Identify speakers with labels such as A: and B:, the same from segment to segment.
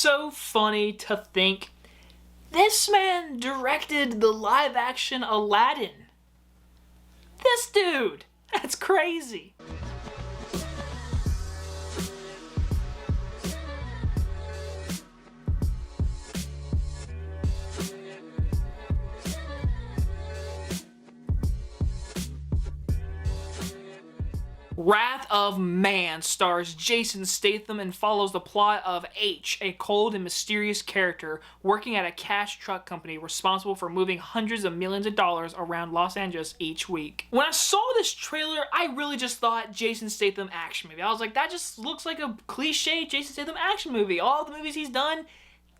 A: so funny to think this man directed the live-action Aladdin. This dude! That's crazy. Wrath of Man stars Jason Statham and follows the plot of H, a cold and mysterious character working at a cash truck company responsible for moving hundreds of millions of dollars around Los Angeles each week. When I saw this trailer, I really just thought Jason Statham action movie. I was like, that just looks like a cliche Jason Statham action movie. All the movies he's done,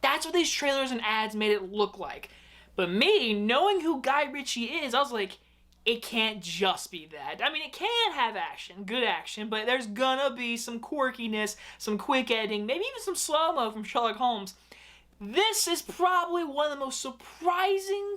A: that's what these trailers and ads made it look like. But me, knowing who Guy Richie is, I was like, it can't just be that. I mean, it can have action, good action, but there's gonna be some quirkiness, some quick editing, maybe even some slow-mo from Sherlock Holmes. This is probably one of the most surprising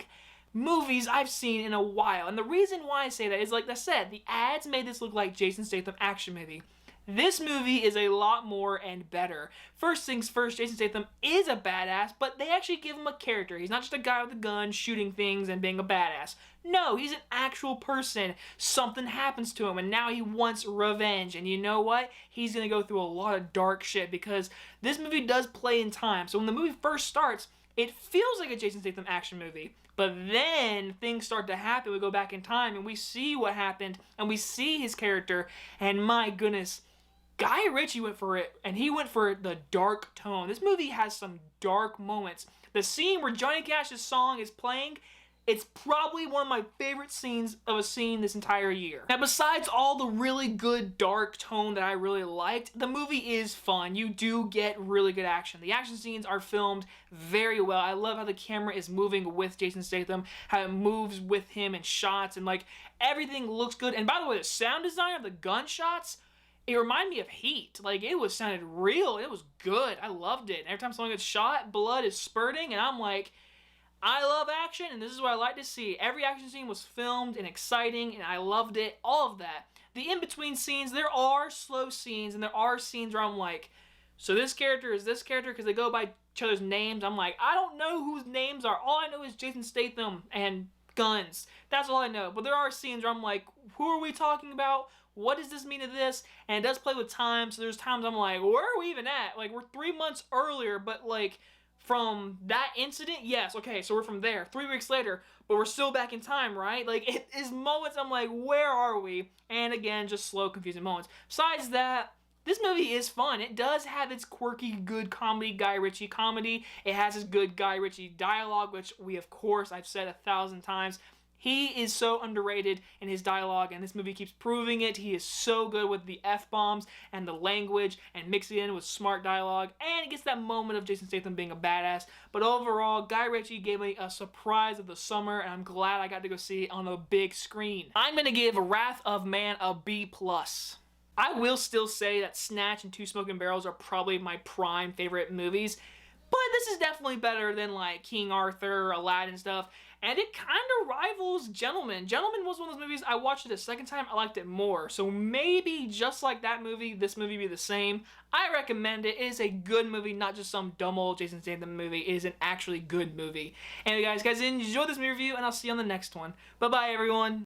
A: movies I've seen in a while. And the reason why I say that is, like I said, the ads made this look like Jason Statham action movie. This movie is a lot more and better. First things first, Jason Statham is a badass, but they actually give him a character. He's not just a guy with a gun shooting things and being a badass. No, he's an actual person. Something happens to him and now he wants revenge. And you know what? He's gonna go through a lot of dark shit because this movie does play in time. So when the movie first starts, it feels like a Jason Statham action movie. But then things start to happen. We go back in time and we see what happened and we see his character, and my goodness, Guy Richie went for it, and he went for the dark tone. This movie has some dark moments. The scene where Johnny Cash's song is playing, it's probably one of my favorite scenes of a scene this entire year. Now, besides all the really good dark tone that I really liked, the movie is fun. You do get really good action. The action scenes are filmed very well. I love how the camera is moving with Jason Statham, how it moves with him in shots, and like everything looks good. And by the way, the sound design of the gunshots, it reminded me of Heat. Like, it sounded real. It was good. I loved it. Every time someone gets shot, blood is spurting, and I'm like, I love action, and this is what I like to see. Every action scene was filmed and exciting, and I loved it. All of that. The in-between scenes, there are slow scenes, and there are scenes where I'm like, so this character is this character because they go by each other's names. I'm like, I don't know whose names are. All I know is Jason Statham and guns. That's all I know. But there are scenes where I'm like, who are we talking about? What does this mean to this? And it does play with time, so there's times I'm like, where are we even at? Like, we're 3 months earlier, but like, from that incident, yes, okay, so we're from there. 3 weeks later, but we're still back in time, right? Like, it is moments I'm like, where are we? And again, just slow, confusing moments. Besides that, this movie is fun. It does have its quirky, good comedy, Guy Richie comedy. It has its good Guy Richie dialogue, which of course, I've said 1,000 times. He is so underrated in his dialogue, and this movie keeps proving it. He is so good with the F-bombs and the language and mixing it in with smart dialogue, and it gets that moment of Jason Statham being a badass. But overall, Guy Richie gave me a surprise of the summer, and I'm glad I got to go see it on the big screen. I'm going to give Wrath of Man a B+. I will still say that Snatch and Two Smoking Barrels are probably my prime favorite movies, but this is definitely better than like King Arthur, Aladdin stuff. And it kind of rivals Gentleman. Gentleman was one of those movies, I watched it a second time, I liked it more. So maybe just like that movie, this movie be the same. I recommend it. It is a good movie, not just some dumb old Jason Statham movie. It is an actually good movie. Anyway guys, enjoy this movie review, and I'll see you on the next one. Bye-bye everyone.